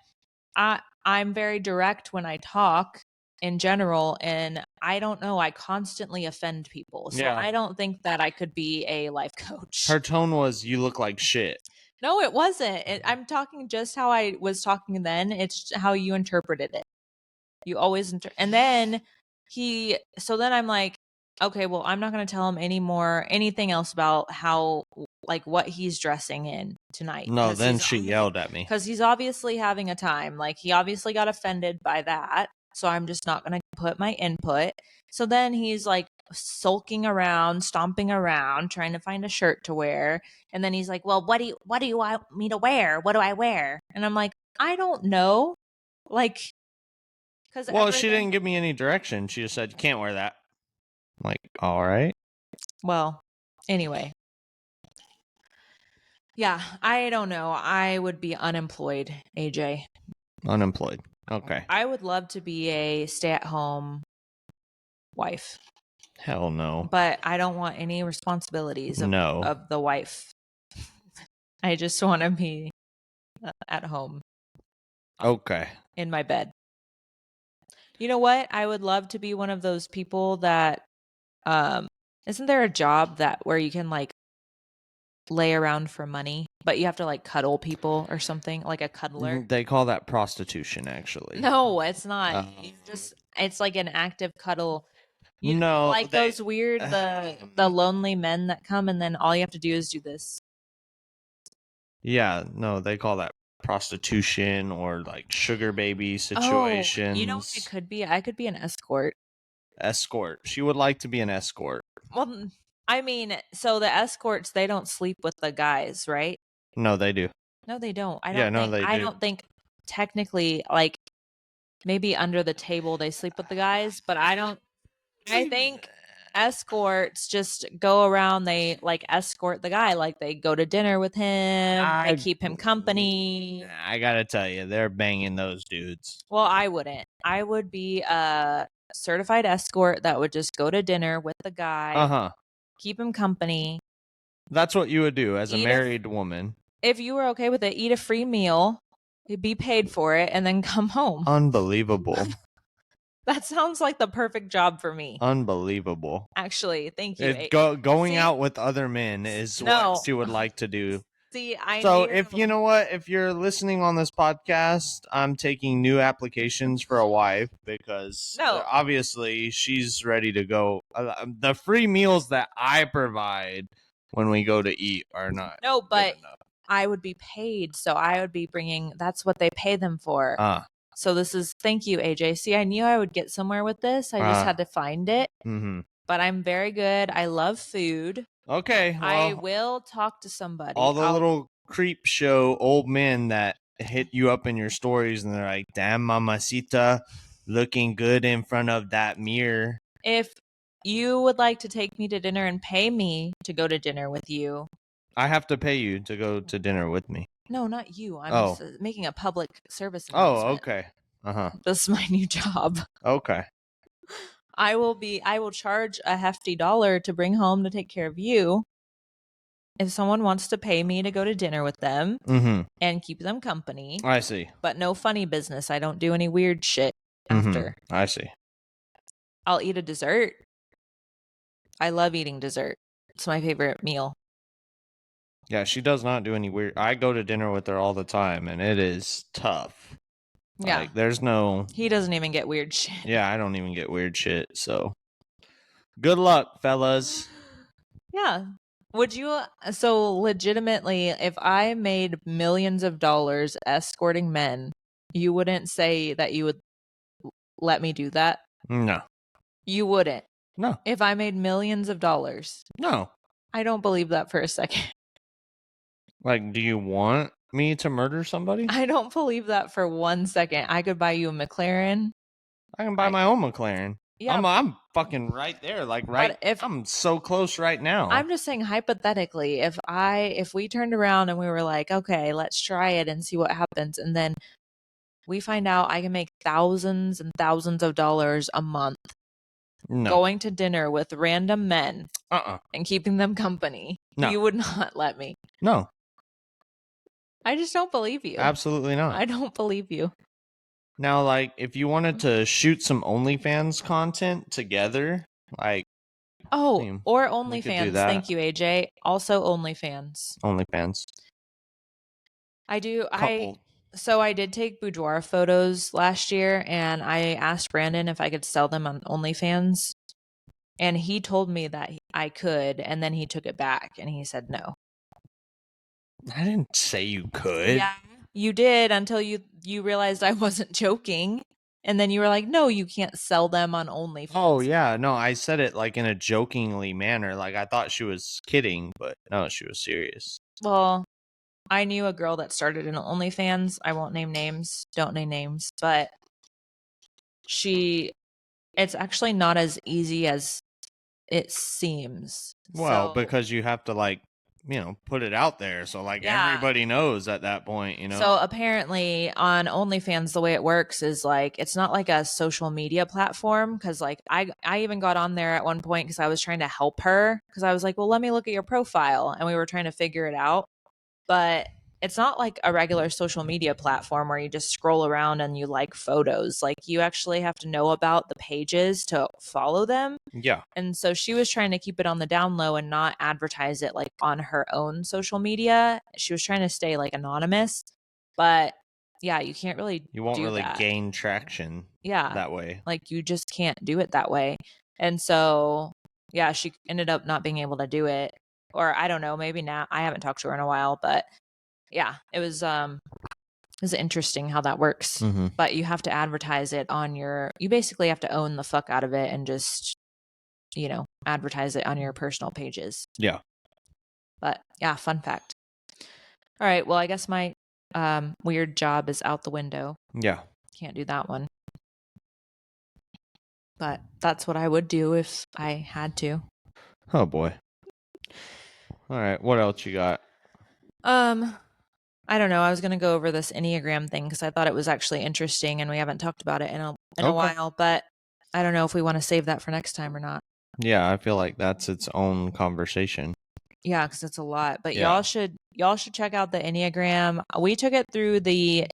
I'm very direct when I talk in general, and I don't know. I constantly offend people, so Yeah. I don't think that I could be a life coach. Her tone was, "You look like shit." No, it wasn't. I'm talking just how I was talking then. It's how you interpreted it. You always and then so then I'm like, okay, well, I'm not going to tell him anything else about how like what he's dressing in tonight. No, then she yelled at me. Because he's obviously having a time. Like he obviously got offended by that. So I'm just not going to put my input. So then he's like sulking around, stomping around, trying to find a shirt to wear. And then he's like, well, what do you want me to wear? What do I wear? And I'm like, I don't know. Like, Well, she didn't give me any direction. She just said, "You can't wear that." I'm like, all right. Well, anyway. Yeah, I don't know. I would be unemployed, AJ. Unemployed. Okay. I would love to be a stay-at-home wife. Hell no. But I don't want any responsibilities of the wife. I just want to be at home. Okay. In my bed. You know what? I would love to be one of those people that isn't there a job where you can like lay around for money, but you have to like cuddle people or something, like a cuddler? They call that prostitution, actually. No, it's not. It's like an active cuddle. No, like those weird the lonely men that come and then all you have to do is do this. Yeah, no, they call that prostitution or like sugar baby situations. Oh, you know what it could be? I could be an escort. Escort. She would like to be an escort. Well, I mean, so the escorts, they don't sleep with the guys, right? No, they do. No, they don't. I don't think technically, like maybe under the table they sleep with the guys, but I think escorts just go around, they like escort the guy, like they go to dinner with him, they keep him company. I gotta tell you, they're banging those dudes. Well, I wouldn't. I would be a certified escort that would just go to dinner with the guy, keep him company. That's what you would do as a married woman. If you were okay with it, eat a free meal, be paid for it, and then come home. Unbelievable. That sounds like the perfect job for me. Unbelievable. Actually, thank you. Going out with other men is what she would like to do. See, if you know what, if you're listening on this podcast, I'm taking new applications for a wife because obviously she's ready to go. The free meals that I provide when we go to eat are not. No, but I would be paid, so I would be bringing. That's what they pay them for. So thank you, AJ. See, I knew I would get somewhere with this. I just had to find it. Mm-hmm. But I'm very good. I love food. Okay. Well, I will talk to somebody. All the little creep show old men that hit you up in your stories and they're like, damn, mamacita, looking good in front of that mirror. If you would like to take me to dinner and pay me to go to dinner with you. I have to pay you to go to dinner with me. No, not you. I'm making a public service announcement. Oh, okay. This is my new job. Okay. I will charge a hefty $1 to bring home to take care of you. If someone wants to pay me to go to dinner with them and keep them company. I see. But no funny business. I don't do any weird shit after. I see. I'll eat a dessert. I love eating dessert. It's my favorite meal. Yeah, she does not do any weird. I go to dinner with her all the time, and it is tough. Yeah. Like, there's no. He doesn't even get weird shit. Yeah, I don't even get weird shit. So, good luck, fellas. Yeah. Would you, so legitimately, if I made millions of dollars escorting men, you wouldn't say that you would let me do that? No, You wouldn't. no, If I made millions of dollars, no. I don't believe that for a second. Like, do you want me to murder somebody? I don't believe that for 1 second. I could buy you a McLaren. I can buy I- my own McLaren. Yeah, I'm fucking right there. Like, right. if- I'm so close right now. I'm just saying hypothetically, if we turned around and we were like, okay, let's try it and see what happens, and then we find out I can make thousands and thousands of dollars a month no. going to dinner with random men and keeping them company, No. you would not let me. No. I just don't believe you. Absolutely not. I don't believe you. Now, like, if you wanted to shoot some OnlyFans content together, like, Oh, Hmm, or we could do OnlyFans. that. Thank you, AJ. Also OnlyFans. OnlyFans. I do. Couple. So I did take boudoir photos last year, and I asked Brandon if I could sell them on OnlyFans, and he told me that I could, and then he took it back, and he said no. I didn't say you could. Yeah, you did until you realized I wasn't joking, and then you were like, "No, you can't sell them on OnlyFans." Oh, yeah. No, I said it like in a jokingly manner. Like, I thought she was kidding, but no, she was serious. Well, I knew a girl that started an OnlyFans. I won't name names. Don't name names, but it's actually not as easy as it seems. Well, So, because you have to, like, put it out there. So, like, Yeah. everybody knows at that point, So apparently on OnlyFans, the way it works is like it's not like a social media platform because like I even got on there at one point because I was trying to help her because I was like, well, let me look at your profile, and we were trying to figure it out. But it's not like a regular social media platform where you just scroll around and you like photos. Like you actually have to know about the pages to follow them. Yeah. And so she was trying to keep it on the down low and not advertise it like on her own social media. She was trying to stay like anonymous. But yeah, you can't really You won't do really that. gain traction Yeah. that way. Like you just can't do it that way. And so yeah, she ended up not being able to do it. Or I don't know, maybe now. I haven't talked to her in a while, but yeah, it was interesting how that works. Mhm. But you have to advertise it on you basically have to own the fuck out of it and just advertise it on your personal pages. Yeah. But yeah, fun fact. All right, well, I guess my weird job is out the window. Yeah. Can't do that one. But that's what I would do if I had to. Oh boy. All right, what else you got? I don't know. I was going to go over this Enneagram thing because I thought it was actually interesting, and we haven't talked about it in a Okay. while. But I don't know if we want to save that for next time or not. Yeah, I feel like that's its own conversation. Yeah, because it's a lot. But Yeah. y'all should check out the Enneagram. We took it through the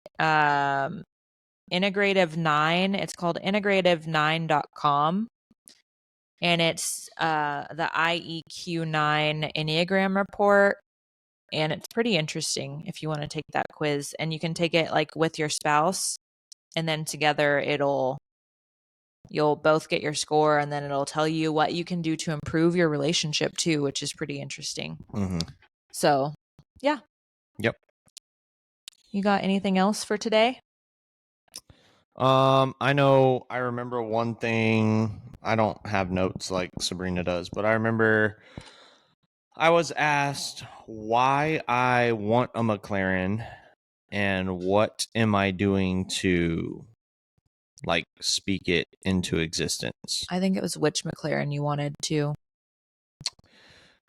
Integrative 9. It's called integrative9.com. And it's the IEQ9 Enneagram report. And it's pretty interesting if you want to take that quiz. And you can take it like with your spouse. And then together you'll both get your score. And then it'll tell you what you can do to improve your relationship too, which is pretty interesting. Mm-hmm. So, yeah. Yep. You got anything else for today? I remember one thing. I don't have notes like Sabrina does, but I remember I was asked why I want a McLaren and what am I doing to like speak it into existence. I think it was which McLaren you wanted to.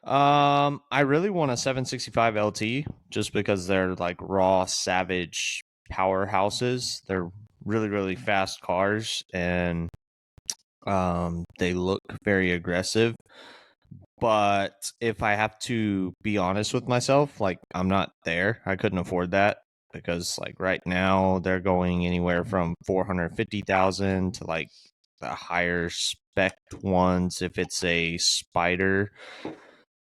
I really want a 765 LT just because they're like raw savage powerhouses. They're really, really fast cars and they look very aggressive. But if I have to be honest with myself, like I'm not there. I couldn't afford that because like right now they're going anywhere from 450,000 to like the higher spec ones if it's a Spider,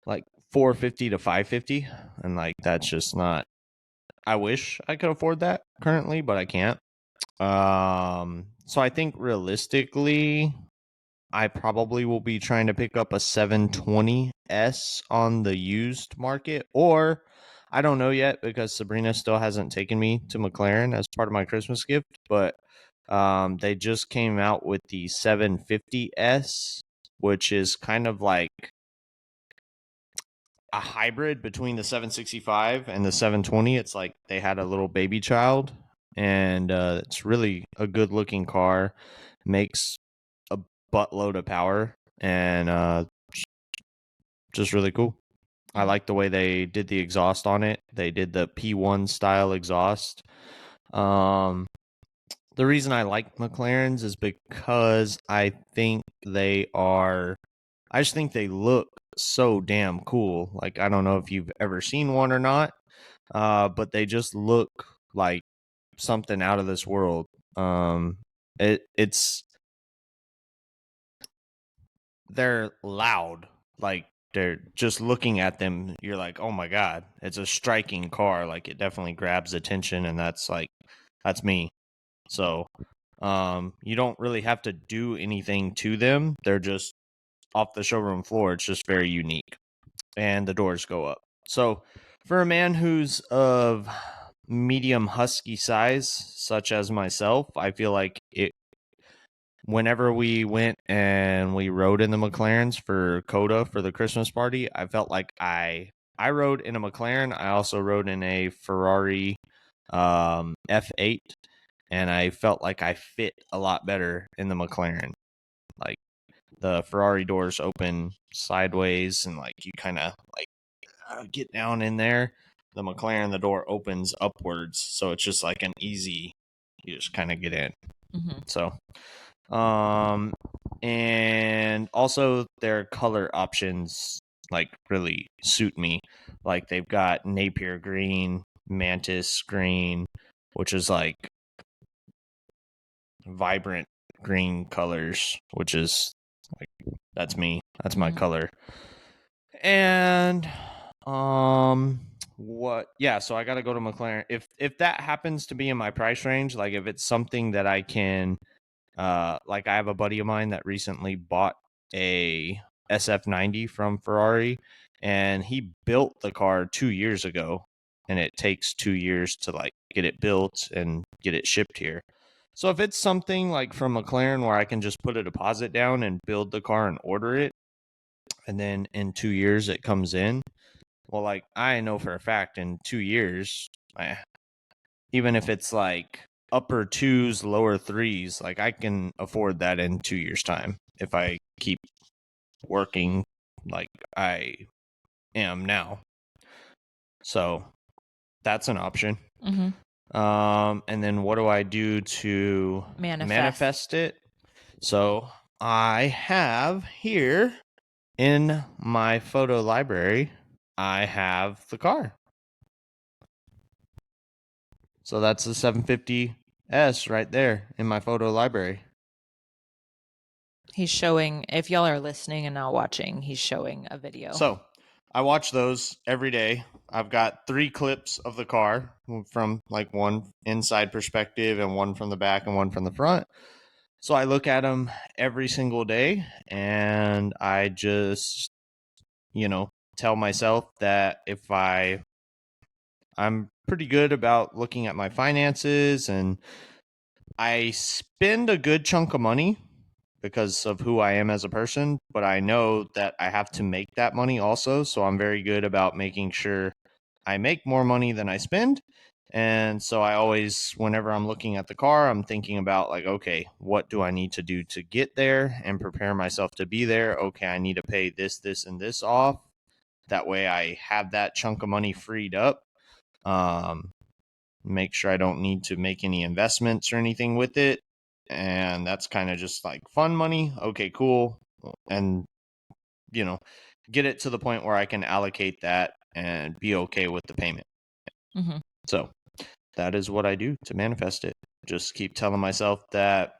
like 450 to 550, and like that's just not. I wish I could afford that currently, but I can't. So I think realistically, I probably will be trying to pick up a 720S on the used market, or I don't know yet because Sabrina still hasn't taken me to McLaren as part of my Christmas gift, but they just came out with the 750S, which is kind of like a hybrid between the 765 and the 720. It's like they had a little baby child, and it's really a good looking car. Makes a buttload of power, and just really cool. I like the way they did the exhaust on it. They did the P1 style exhaust. The reason I like McLarens is because I just think they look so damn cool. Like, I don't know if you've ever seen one or not, but they just look like something out of this world. It's they're loud. Like, they're just looking at them, you're like, oh my god, it's a striking car. Like, it definitely grabs attention, and that's me. So you don't really have to do anything to them. They're just off the showroom floor. It's just very unique, and the doors go up. So for a man who's of medium husky size, such as myself, I feel like whenever we went and we rode in the McLarens for Coda for the Christmas party, I felt like I rode in a McLaren. I also rode in a Ferrari F8, and I felt like I fit a lot better in the McLaren. Like, the Ferrari doors open sideways, and like you kind of like get down in there. The McLaren, the door opens upwards, so it's just like an easy. You just kind of get in. Mm-hmm. So, and also their color options like really suit me. Like, they've got Napier green, Mantis green, which is like vibrant green colors, which is like, that's me. That's my color. And so I got to go to McLaren. If that happens to be in my price range, like if it's something that I can like, I have a buddy of mine that recently bought a SF90 from Ferrari, and he built the car 2 years ago, and it takes 2 years to like get it built and get it shipped here. So if it's something like from McLaren where I can just put a deposit down and build the car and order it, and then in 2 years it comes in, well, like, I know for a fact in 2 years, even if it's like upper twos, lower threes, like, I can afford that in 2 years' time if I keep working like I am now. So that's an option. Mm-hmm. And then what do I do to manifest it? So I have here in my photo library, I have the car. So that's the 750S right there in my photo library. He's showing, if y'all are listening and not watching, he's showing a video. So I watch those every day. I've got 3 clips of the car, from like one inside perspective and one from the back and one from the front. So I look at them every single day, and I just, tell myself that if I'm pretty good about looking at my finances, and I spend a good chunk of money because of who I am as a person, but I know that I have to make that money also. So I'm very good about making sure I make more money than I spend. And so I always, whenever I'm looking at the car, I'm thinking about like, okay, what do I need to do to get there and prepare myself to be there? Okay, I need to pay this, this, and this off. That way I have that chunk of money freed up. Make sure I don't need to make any investments or anything with it. And that's kind of just like fun money. Okay, cool. And, get it to the point where I can allocate that and be okay with the payment. Mm-hmm. So that is what I do to manifest it. Just keep telling myself that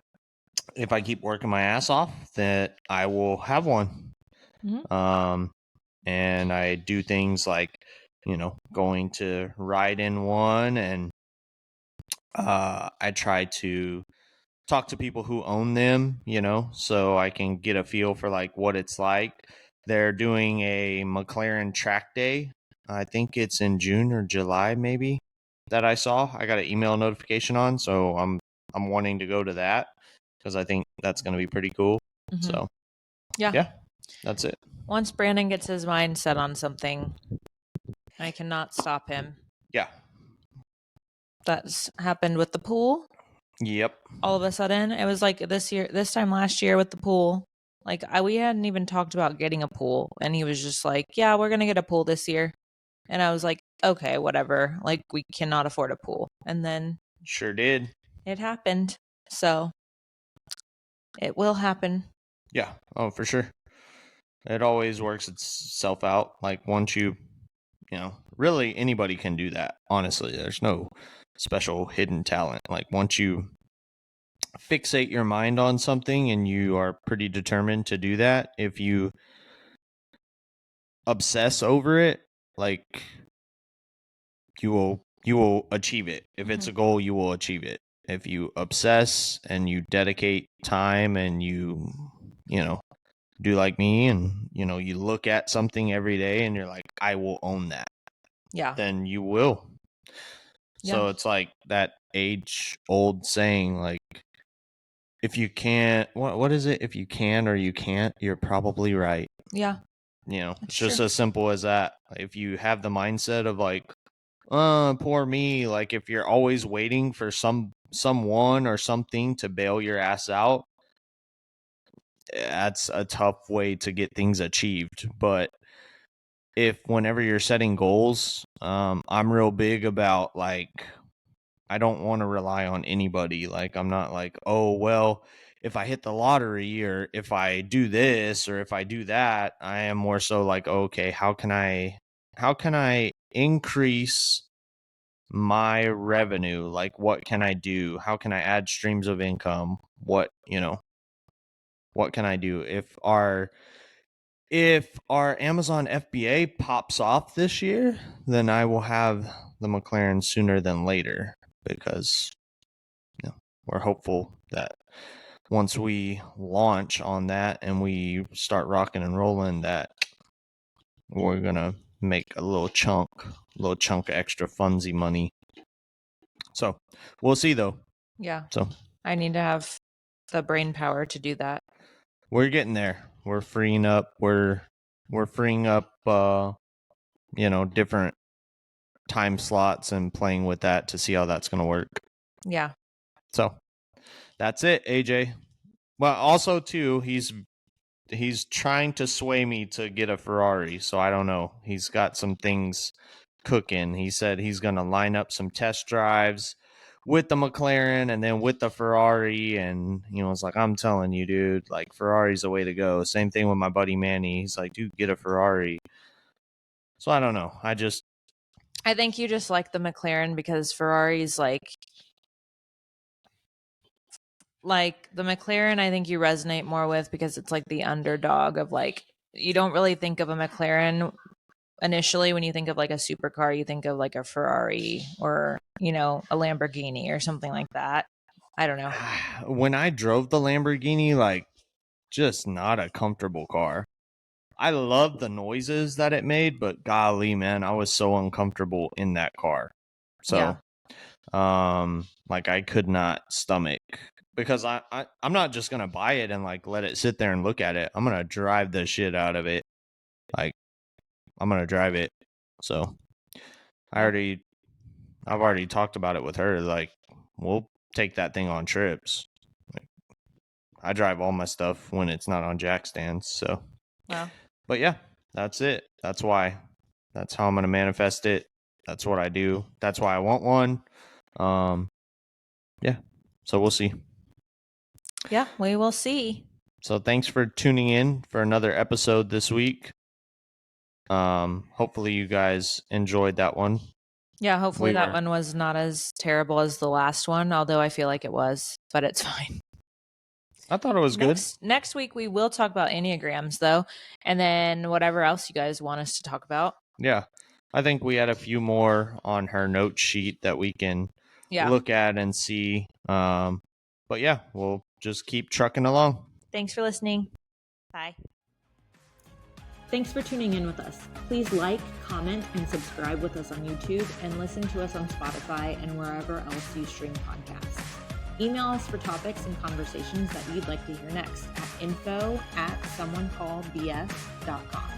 if I keep working my ass off, that I will have one. Mm-hmm. And I do things like, going to ride in one and I try to talk to people who own them, so I can get a feel for like what it's like. They're doing a McLaren track day. I think it's in June or July, maybe, that I saw. I got an email notification on, so I'm wanting to go to that because I think that's going to be pretty cool. Mhm. So Yeah. that's it. Once Brandon gets his mind set on something, I cannot stop him. Yeah. That's happened with the pool. Yep. All of a sudden, it was like this time last year with the pool. Like we hadn't even talked about getting a pool, and he was just like, "Yeah, we're gonna get a pool this year," and I was like, "Okay, whatever." Like we cannot afford a pool, and then Sure did. it happened. So it will happen. Yeah. Oh, for sure. It always works itself out. Like once really anybody can do that. Honestly, there's no special hidden talent. Like once you fixate your mind on something and you are pretty determined to do that, if you obsess over it, like you will achieve it. If it's a goal, you will achieve it. If you obsess and you dedicate time and you do like me and you look at something every day and you're like, I will own that, Yeah. then you will. So it's like that age old saying, like, if you can't, what is it? If you can or you can't, you're probably right. Yeah. It's just as simple as that. If you have the mindset of like, poor me, like if you're always waiting for someone or something to bail your ass out, that's a tough way to get things achieved. But if whenever you're setting goals, I'm real big about like, I don't want to rely on anybody. Like I'm not like, oh well, if I hit the lottery or if I do this or if I do that. I am more so like, okay, how can I increase my revenue? Like what can I do? How can I add streams of income? What can I do? If our Amazon FBA pops off this year, then I will have the McLaren sooner than later because we're hopeful that once we launch on that and we start rocking and rolling, that we're gonna make a little chunk of extra fundsy money. So we'll see though. Yeah. So I need to have the brain power to do that. we're getting there. We're freeing up. We're freeing up. Different time slots and playing with that to see how that's gonna work. Yeah. So that's it, AJ. Well, also too, he's trying to sway me to get a Ferrari, so I don't know. He's got some things cooking. He said he's going to line up some test drives with the McLaren and then with the Ferrari, and it's like, I'm telling you, dude, like Ferrari's the way to go. Same thing with my buddy Manny. He's like, dude, get a Ferrari. So I don't know. I think you just like the McLaren because Ferrari's like the McLaren, I think you resonate more with because it's like the underdog of like, you don't really think of a McLaren initially when you think of like a supercar. You think of like a Ferrari or a Lamborghini or something like that. I don't know. When I drove the Lamborghini, like, just not a comfortable car. I love the noises that it made, but golly, man, I was so uncomfortable in that car. So, like I could not stomach, because I'm not just gonna buy it and like let it sit there and look at it. I'm gonna drive the shit out of it. Like I'm gonna drive it. So I've already talked about it with her. Like we'll take that thing on trips. Like, I drive all my stuff when it's not on jack stands. So, Wow. But yeah, that's it. That's why. That's how I'm gonna manifest it. That's what I do. That's why I want one. Yeah. So we'll see. Yeah, we will see. So thanks for tuning in for another episode this week. Hopefully you guys enjoyed that one. Yeah, hopefully that one was not as terrible as the last one, although I feel like it was, but it's fine. I thought it was good. Next week we will talk about Enneagrams though, and then whatever else you guys want us to talk about. Yeah. I think we had a few more on her note sheet that we can Yeah. look at and see. But yeah, we'll just keep trucking along. Thanks for listening. Bye. Thanks for tuning in with us. Please like, comment, and subscribe with us on YouTube and listen to us on Spotify and wherever else you stream podcasts. Email us for topics and conversations that you'd like to hear next at info@someonecallbs.com.